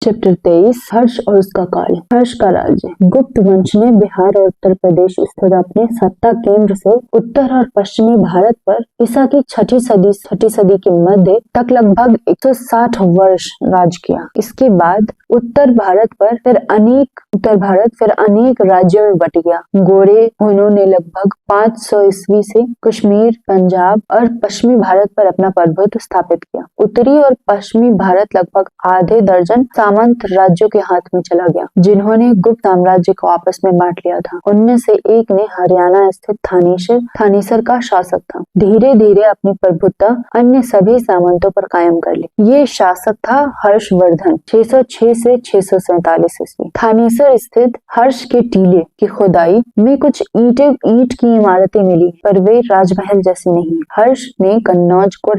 Chapter 23 हर्ष और उसका काल। हर्ष का राज्य। गुप्त वंश ने बिहार और उत्तर प्रदेश स्थित अपने सत्ता केंद्र से उत्तर और पश्चिमी भारत पर ईसा की छठी सदी के मध्य तक लगभग 160 वर्ष राज किया। इसके बाद उत्तर भारत फिर अनेक राज्यों में बट गया। गोरे उन्होंने लगभग 500 ईस्वी से कश्मीर, पंजाब और पश्चिमी भारत पर अपना प्रभुत्व स्थापित किया। उत्तरी और पश्चिमी भारत लगभग आधे दर्जन सामंत राज्यों के हाथ में चला गया, जिन्होंने गुप्त साम्राज्य को आपस में बांट लिया था। उनमें से एक ने हरियाणा स्थित थानेसर का शासक था। धीरे धीरे अपनी प्रभुत्ता अन्य सभी सामंतों पर कायम कर ली। ये शासक था हर्षवर्धन। 606 से 647 ईस्वी। थानेसर स्थित हर्ष के टीले की खुदाई में कुछ ईंट की इमारतें मिली, पर वे राजमहल जैसी नहीं। हर्ष ने कन्नौज को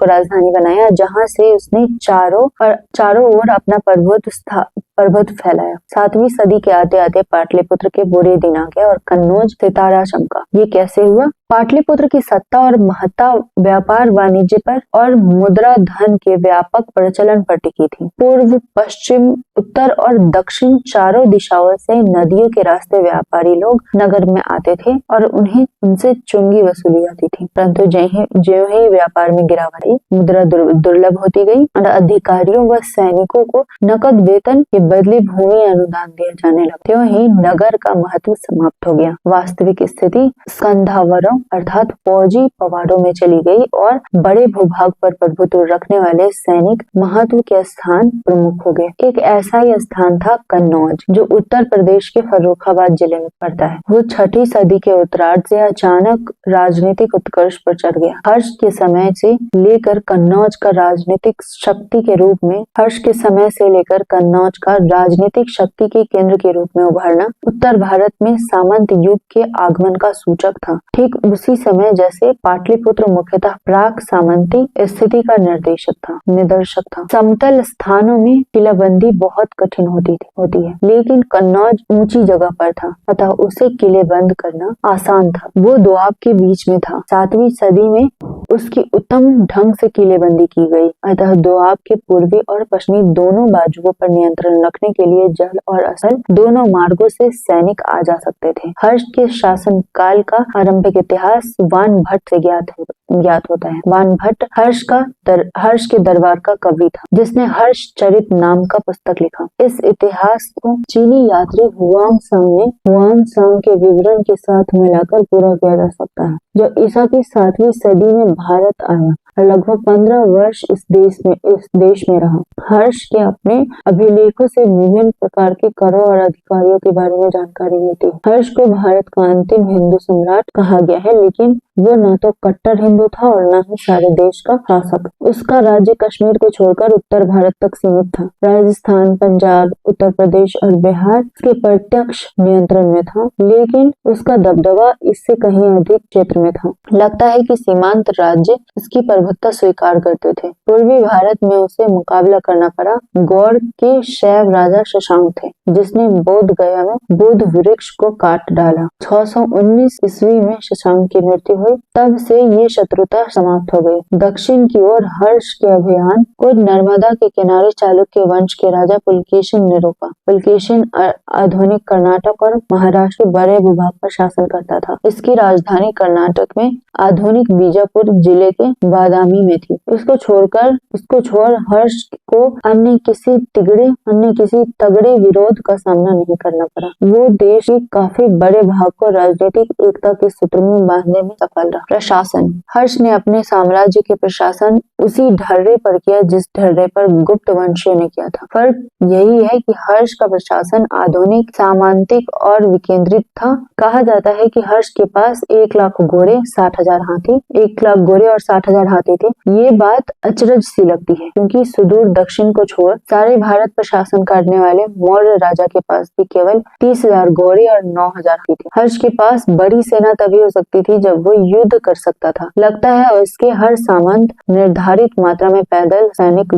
राजधानी बनाया, जहाँ से उसने चारों ओर अपना प्रभुत्व फैलाया। 7वीं सदी के आते आते पाटलिपुत्र के बुरे दिन आ गए और कन्नौज सितारा चमका। ये कैसे हुआ? पाटलिपुत्र की सत्ता और महत्ता व्यापार वाणिज्य पर और मुद्रा धन के व्यापक प्रचलन पर टिकी थी। पूर्व, पश्चिम, उत्तर और दक्षिण चारों दिशाओं से नदियों के रास्ते व्यापारी लोग नगर में आते थे और उनसे चुंगी वसूली जाती थी। परंतु ज्यों ही व्यापार में गिरावट आई, मुद्रा दुर्लभ होती गई और अधिकारियों व सैनिकों को नकद वेतन के बदले भूमि अनुदान दिया जाने लगा। त्यों ही नगर का महत्व समाप्त हो गया। वास्तविक स्थिति स्कंधावरों अर्थात फौजी पवाड़ों में चली गई और बड़े भूभाग पर प्रभुत्व रखने वाले सैनिक महत्व के स्थान प्रमुख हो गए। एक ऐसा ही स्थान था कन्नौज, जो उत्तर प्रदेश के फर्रुखाबाद जिले में पड़ता है। वो 6ठी सदी के उत्तरार्ध से अचानक राजनीतिक उत्कर्ष पर चढ़ गया। हर्ष के समय से लेकर कन्नौज का राजनीतिक शक्ति के रूप में उभरना उत्तर भारत में सामंत युग के आगमन का सूचक था। ठीक उसी समय जैसे पाटलिपुत्र मुख्यतः प्राक सामंती स्थिति का निदर्शक था। समतल स्थानों में किलाबंदी बहुत कठिन होती है, लेकिन कन्नौज ऊंची जगह पर था, अतः उसे किले बंद करना आसान था। वो दोआब के बीच में था। 7वीं सदी में उसकी उत्तम ढंग से किलेबंदी की गई, अतः दोआब के पूर्वी और पश्चिमी दोनों बाजुओं पर नियंत्रण रखने के लिए जल और असल दोनों मार्गों से सैनिक आ जा सकते थे। हर्ष के शासन काल का आरंभिक इतिहास वान भट्ट से ज्ञात होता है। वान भट्ट हर्ष के दरबार का कवि था, जिसने हर्ष चरित नाम का पुस्तक लिखा। इस इतिहास को चीनी यात्री हुआंगसांग के विवरण के साथ मिलाकर पूरा किया जा सकता है, जो ईसा की 7वीं सदी में भारत आया और लगभग 15 वर्ष इस देश में रहा। हर्ष के अपने अभिलेखों से विभिन्न प्रकार के करों और अधिकारियों के बारे में जानकारी मिलती है। हर्ष को भारत का अंतिम हिंदू सम्राट कहा गया है, लेकिन वो न तो कट्टर हिंदू था और न ही सारे देश का शासक। उसका राज्य कश्मीर को छोड़कर उत्तर भारत तक सीमित था। राजस्थान, पंजाब, उत्तर प्रदेश और बिहार उसके प्रत्यक्ष नियंत्रण में था, लेकिन उसका दबदबा इससे कहीं अधिक क्षेत्र में था। लगता है कि सीमांत राज्य उसकी प्रभुत्ता स्वीकार करते थे। पूर्वी भारत में उसे मुकाबला करना पड़ा। गौड़ के शैव राजा शशांक थे, जिसने बोध गया में बोध वृक्ष को काट डाला। 619 ईस्वी में शशांक की मृत्यु हुई। तब से ये शत्रुता समाप्त हो गई। दक्षिण की ओर हर्ष के अभियान को नर्मदा के किनारे चालुक्य वंश के राजा पुलकेशिन ने रोका। पुलकेशिन आधुनिक कर्नाटक और महाराष्ट्र के बड़े भूभाग पर शासन करता था। इसकी राजधानी कर्नाटक में आधुनिक बीजापुर जिले के बादामी में थी। इसको छोड़ हर्ष को अन्य किसी तगड़े विरोध का सामना नहीं करना पड़ा। वो देश के काफी बड़े भाग को राजनीतिक एकता के सूत्र में बांधने में सफल रहा। प्रशासन। हर्ष ने अपने साम्राज्य के प्रशासन उसी ढर्रे पर किया जिस ढर्रे पर गुप्त वंशियों ने किया था। फर्क यही है कि हर्ष का प्रशासन आधुनिक, सामांतिक और विकेंद्रित था। कहा जाता है कि हर्ष के पास 1 लाख घोड़े, 60,000 हाथी, 1 लाख घोड़े और 60,000 हाथी थे। ये बात अचरज सी लगती है, क्योंकि सुदूर दक्षिण को छोड़ सारे भारत पर शासन करने वाले मौर्य राजा के पास भी केवल 30,000 घोड़े और 9,000 हाथी थे। हर्ष के पास बड़ी सेना तभी हो सकती थी जब वो युद्ध कर सकता था। लगता है उसके हर सामंत निर्धारित मात्रा में पैदल सैनिक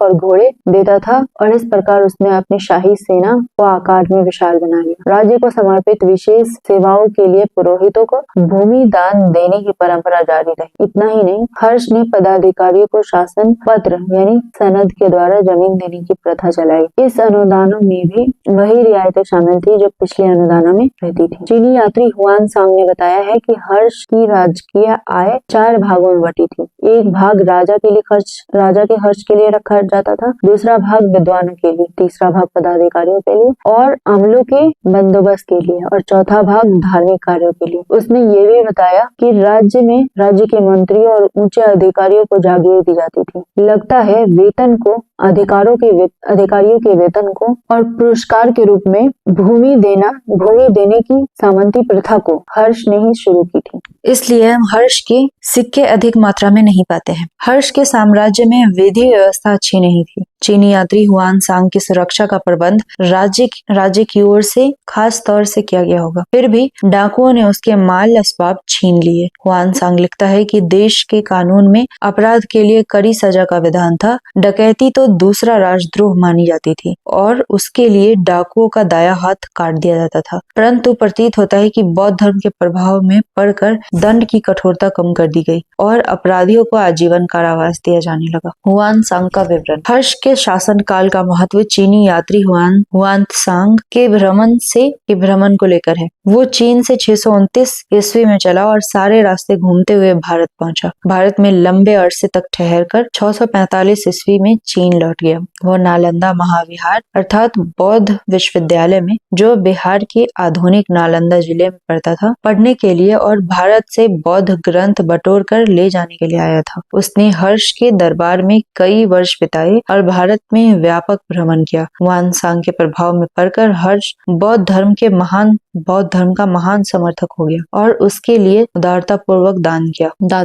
और घोड़े देता था, और इस प्रकार उसने अपनी शाही सेना को आकार में विशाल बना लिया। राज्य को समर्पित विशेष सेवाओं के लिए पुरोहितों को भूमि दान देने की परंपरा जारी रही। इतना ही नहीं, हर्ष ने पदाधिकारियों को शासन पत्र यानी सनद के द्वारा जमीन देने की प्रथा चलाई। इस अनुदानों में भी वही रियायतें शामिल थी जो पिछले अनुदानों में रहती थी। चीनी यात्री हुआन सांग ने बताया है कि हर्ष की राजकीय आय 4 भागों में बटी थी। एक भाग राजा के खर्च के लिए रखा जाता था, दूसरा भाग विद्वानों के लिए, तीसरा भाग पदाधिकारियों के लिए और अमलों के बंदोबस्त के लिए और चौथा भाग धार्मिक कार्यों के लिए। उसने ये भी बताया कि राज्य के मंत्रियों और ऊंचे अधिकारियों को जागीर दी जाती थी। लगता है वेतन को अधिकारियों के वेतन को और पुरस्कार के रूप में भूमि देने की सामंती प्रथा को हर्ष ने ही शुरू की थी। इसलिए हम हर्ष के सिक्के अधिक मात्रा में नहीं पाते हैं। हर्ष के साम्राज्य में विधि व्यवस्था अच्छी नहीं थी। चीनी यात्री हुआन सांग की सुरक्षा का प्रबंध राज्य की ओर से खास तौर से किया गया होगा। फिर भी डाकुओं ने उसके माल असबाब छीन लिए। हुआन सांग लिखता है कि देश के कानून में अपराध के लिए कड़ी सजा का विधान था। डकैती तो दूसरा राजद्रोह मानी जाती थी और उसके लिए डाकुओं का दाया हाथ काट दिया जाता था। परंतु प्रतीत होता है कि बौद्ध धर्म के प्रभाव में पड़कर दंड की कठोरता कम कर दी गई और अपराधियों को आजीवन कारावास दिया जाने लगा। हुआन सांग का विवरण। हर्ष के शासन काल का महत्व चीनी यात्री हुआन सांग के भ्रमण को लेकर है। वो चीन से 629 ईस्वी में चला और सारे रास्ते घूमते हुए भारत पहुंचा। भारत में लंबे अरसे तक ठहरकर 645 ईस्वी में चीन लौट गया। वो नालंदा महाविहार अर्थात बौद्ध विश्वविद्यालय में, जो बिहार के आधुनिक नालंदा जिले में पड़ता था, पढ़ने के लिए और भारत से बौद्ध ग्रंथ बटोर कर ले जाने के लिए आया था। उसने हर्ष के दरबार में कई वर्ष बिताए और भारत में व्यापक भ्रमण किया। हुआन सांग के प्रभाव में पड़कर हर्ष बौद्ध धर्म का महान समर्थक हो गया और उसके लिए उदारता पूर्वक दान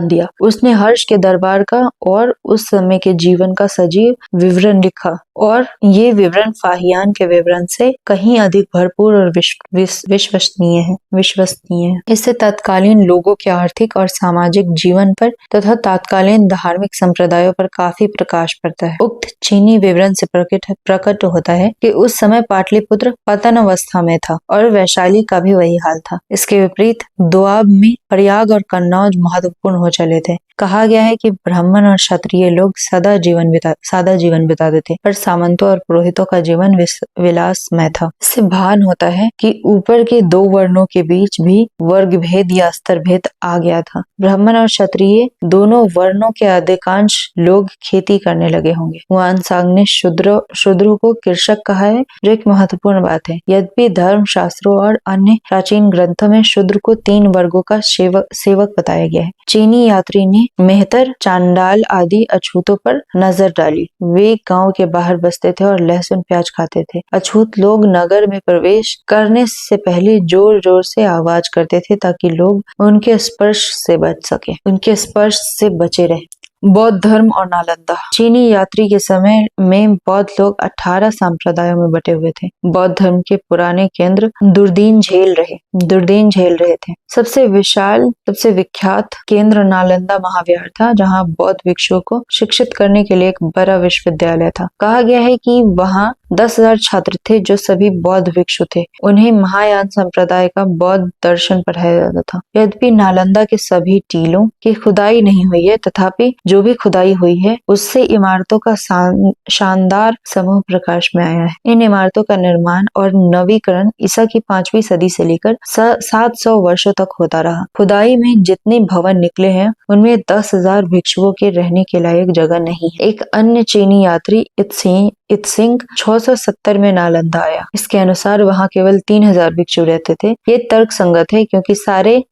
दिया। उसने हर्ष के दरबार का और उस समय के जीवन का सजीव विवरण लिखा और ये विवरण फाहियान के विवरण से कहीं अधिक भरपूर और विश्वसनीय है। इससे तत्कालीन लोगों के आर्थिक और सामाजिक जीवन पर तथा तत्कालीन धार्मिक संप्रदायों पर काफी प्रकाश पड़ता है। उक्त चीनी विवरण से प्रकट होता है कि उस समय पाटलिपुत्र पतन अवस्था में था और वैशाली का भी वही हाल था। इसके विपरीत दोआब में प्रयाग और कन्नौज महत्वपूर्ण हो चले थे। कहा गया है कि ब्राह्मण और क्षत्रिय लोग सादा जीवन बिताते थे, पर सामंतों और पुरोहितों का जीवन विलासमय था। इससे भान होता है कि ऊपर के दो वर्णों के बीच भी वर्ग भेद या स्तर भेद आ गया था। ब्राह्मण और क्षत्रिय दोनों वर्णों के अधिकांश लोग खेती करने लगे होंगे। हुआन सांग ने शूद्रों को कृषक कहा है, जो एक महत्वपूर्ण बात है। यद्यपि धर्म शास्त्रों और अन्य प्राचीन ग्रंथों में शूद्र को 3 वर्गों का सेवक बताया गया है। चीनी यात्री ने मेहतर, चांडाल आदि अछूतों पर नजर डाली। वे गांव के बाहर बसते थे और लहसुन प्याज खाते थे। अछूत लोग नगर में प्रवेश करने से पहले जोर जोर से आवाज करते थे ताकि लोग उनके स्पर्श से बचे रहे। बौद्ध धर्म और नालंदा। चीनी यात्री के समय में बौद्ध लोग 18 संप्रदायों में बटे हुए थे। बौद्ध धर्म के पुराने केंद्र दुर्दीन झेल रहे थे। सबसे विख्यात केंद्र नालंदा महाविहार था, जहां बौद्ध भिक्षुओं को शिक्षित करने के लिए एक बड़ा विश्वविद्यालय था। कहा गया है कि वहां 10,000 छात्र थे जो सभी बौद्ध भिक्षु थे। उन्हें महायान संप्रदाय का बौद्ध दर्शन पढ़ाया जाता था। यद्यपि नालंदा के सभी टीलों की खुदाई नहीं हुई है, तथापि जो भी खुदाई हुई है उससे इमारतों का शानदार समूह प्रकाश में आया है। इन इमारतों का निर्माण और नवीकरण ईसा की 5वीं सदी से लेकर 700 वर्षों तक होता रहा। खुदाई में जितने भवन निकले हैं उनमें 10,000 भिक्षुओं के रहने के लायक जगह नहीं है। एक अन्य चीनी यात्री इत्सिंग 670 में नालंदा आया। इसके अनुसार वहां केवल 3,000 भिक्षु रहते थे। ये तर्क संगत है, क्योंकि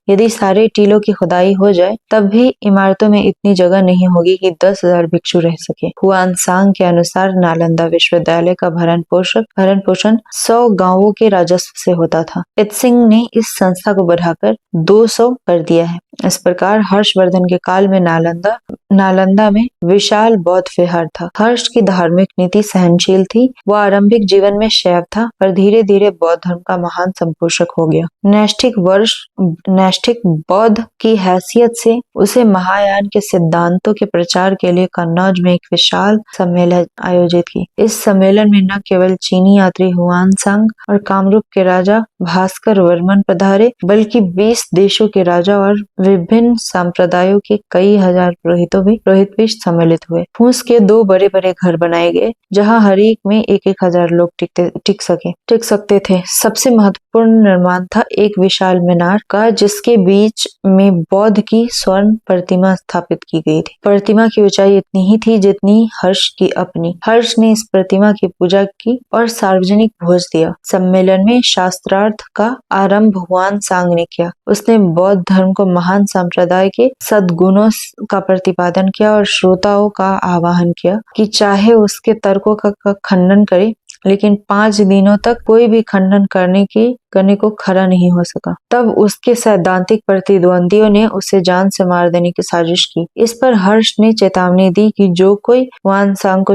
यदि सारे टीलों की खुदाई हो जाए तब भी इमारतों में इतनी जगह नहीं होगी कि 10,000 भिक्षु रह सके। हुआन सांग के अनुसार नालंदा विश्वविद्यालय का भरण पोषण 100 गांवों के राजस्व से होता था। इत्सिंग ने इस संस्था को बढ़ाकर 200 कर दिया है। इस प्रकार हर्षवर्धन के काल में नालंदा में विशाल बौद्ध विहार था। हर्ष की धार्मिक नीति सहनशील थी। वह आरंभिक जीवन में शैव था, पर धीरे धीरे बौद्ध धर्म का महान संपोषक हो गया। नैष्ठिक बौद्ध की हैसियत से उसे महायान के सिद्धांतों बातों के प्रचार के लिए कन्नौज में एक विशाल सम्मेलन आयोजित की। इस सम्मेलन में न केवल चीनी यात्री हुआनसांग और कामरूप के राजा भास्कर वर्मन पधारे, बल्कि 20 देशों के राजा और विभिन्न संप्रदायों के कई हजार पुरोहित भी सम्मिलित हुए। फूस के 2 बड़े-बड़े घर बनाए गए, जहां हर एक में 1-1 हजार लोग टिक सकते थे। सबसे महत्वपूर्ण निर्माण था एक विशाल मीनार का, जिसके बीच में बौद्ध की स्वर्ण प्रतिमा स्थापित की गई थी। प्रतिमा की ऊंचाई इतनी ही थी जितनी हर्ष की अपनी। हर्ष ने इस प्रतिमा की पूजा की और सार्वजनिक भोज दिया। सम्मेलन में शास्त्रार्थ का आरंभ हुआनसांग ने किया। उसने बौद्ध धर्म को महान संप्रदाय के सद्गुणों का प्रतिपादन किया और श्रोताओं का आह्वान किया कि चाहे उसके तर्कों का खंडन करे, लेकिन 5 दिनों तक कोई भी खंडन करने को खड़ा नहीं हो सका। तब उसके सैद्धांतिक प्रतिद्वंदियों ने उसे जान से मार देने की साजिश की। इस पर हर्ष ने चेतावनी दी कि जो कोई हुआनसांग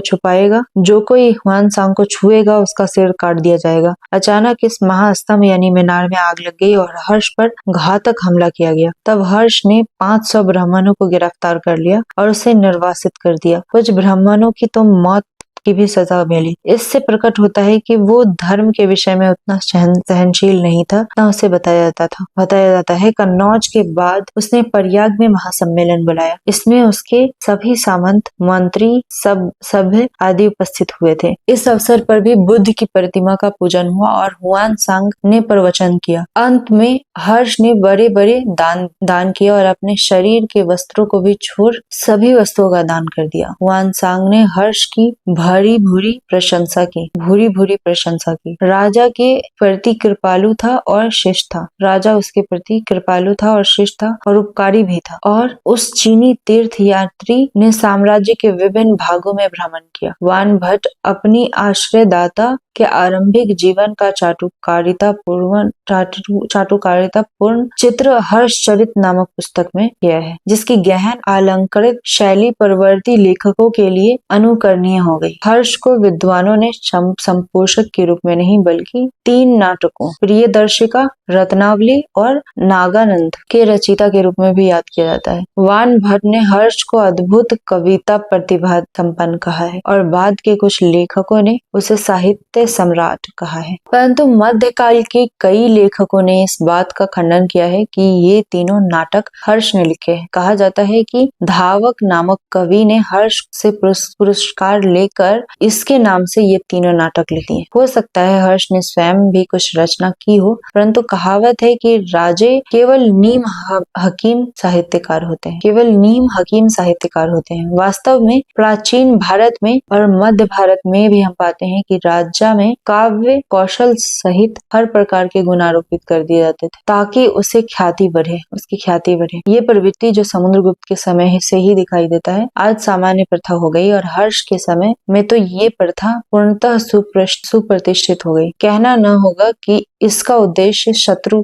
को छुएगा उसका सिर काट दिया जाएगा। अचानक इस महास्तंभ यानी मीनार में आग लग गई और हर्ष पर घातक हमला किया गया। तब हर्ष ने 500 ब्राह्मणों को गिरफ्तार कर लिया और उसे निर्वासित कर दिया। कुछ ब्राह्मणों की तो मौत की भी सजा मिली। इससे प्रकट होता है कि वो धर्म के विषय में उतना सहनशील नहीं था, ना उसे बताया जाता है। कन्नौज के बाद उसने प्रयाग में महासम्मेलन बुलाया। इसमें उसके सभी सामंत, मंत्री, सभ्य आदि उपस्थित हुए थे। इस अवसर पर भी बुद्ध की प्रतिमा का पूजन हुआ और हुआनसांग ने प्रवचन किया। अंत में हर्ष ने बड़े दान किया और अपने शरीर के वस्त्रों को भी छोड़ सभी वस्तुओं का दान कर दिया। हुआनसांग ने हर्ष की भूरी भूरी प्रशंसा की। राजा के प्रति कृपालु था और शिष्ट था और उपकारी भी था। और उस चीनी तीर्थ यात्री ने साम्राज्य के विभिन्न भागों में भ्रमण किया। वानभट्ट अपनी आश्रयदाता के आरंभिक जीवन का चाटुकारितापूर्ण चित्र हर्षचरित नामक पुस्तक में किया है, जिसकी गहन अलंकृत शैली परवर्ती लेखकों के लिए अनुकरणीय हो गई। हर्ष को विद्वानों ने संपोषक के रूप में नहीं, बल्कि 3 नाटकों प्रियदर्शिका, रत्नावली और नागानंद के रचयिता के रूप में भी याद किया जाता है। वानभट्ट ने हर्ष को अद्भुत कविता प्रतिभा संपन्न कहा है और बाद के कुछ लेखकों ने उसे साहित्य सम्राट कहा है। परंतु मध्यकाल के कई लेखकों ने इस बात का खंडन किया है कि ये तीनों नाटक हर्ष ने लिखे हैं। कहा जाता है कि धावक नामक कवि ने हर्ष से पुरस्कार लेकर इसके नाम से ये तीनों नाटक लिखे हैं। हो सकता है हर्ष ने स्वयं भी कुछ रचना की हो, परंतु कहावत है कि राजे केवल नीम हकीम साहित्यकार होते हैं। वास्तव में प्राचीन भारत में और मध्य भारत में भी हम पाते हैं कि राजा में काव्य कौशल सहित हर प्रकार के गुण आरोपित कर दिए जाते थे, ताकि उसकी ख्याति बढ़े। ये प्रवृत्ति जो समुद्रगुप्त के समय से ही दिखाई देता है, आज सामान्य प्रथा हो गई और हर्ष के समय में तो ये प्रथा पूर्णतः सुप्रतिष्ठित हो गई। कहना न होगा कि इसका उद्देश्य शत्रु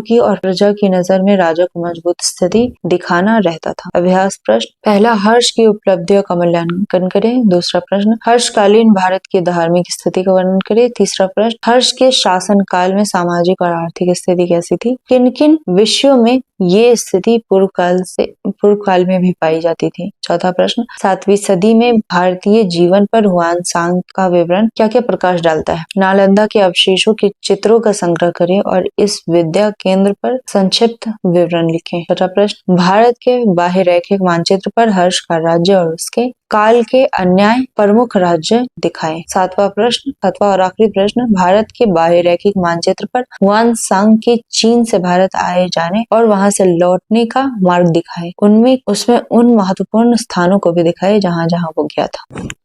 की और प्रजा की नजर में राजा को मजबूत स्थिति दिखाना रहता था। अभ्यास प्रश्न। पहला, हर्ष की उपलब्धियों का मूल्यांकन करें। दूसरा प्रश्न, हर्षकालीन भारत की धार्मिक स्थिति का वर्णन करें। तीसरा प्रश्न, हर्ष के शासन काल में सामाजिक और आर्थिक स्थिति कैसी थी? किन किन विषयों में ये स्थिति पूर्व काल में भी पाई जाती थी? चौथा प्रश्न, 7वीं सदी में भारतीय जीवन पर हुआनसांग का विवरण क्या क्या प्रकाश डालता है? नालंदा के अवशेषों के चित्रों का संग्रह करें और इस विद्या केंद्र पर संक्षिप्त विवरण लिखें। छठा प्रश्न, भारत के बाह्यरैखिक मानचित्र पर हर्ष का राज्य और उसके काल के अन्य प्रमुख राज्य दिखाएं। सातवां और आखिरी प्रश्न, भारत के बाह्यरैखिक मानचित्र पर हुआनसांग के चीन से भारत आए जाने और वहां से लौटने का मार्ग दिखाएं। उसमें उन महत्वपूर्ण स्थानों को भी दिखाएं जहां जहां वो गया था।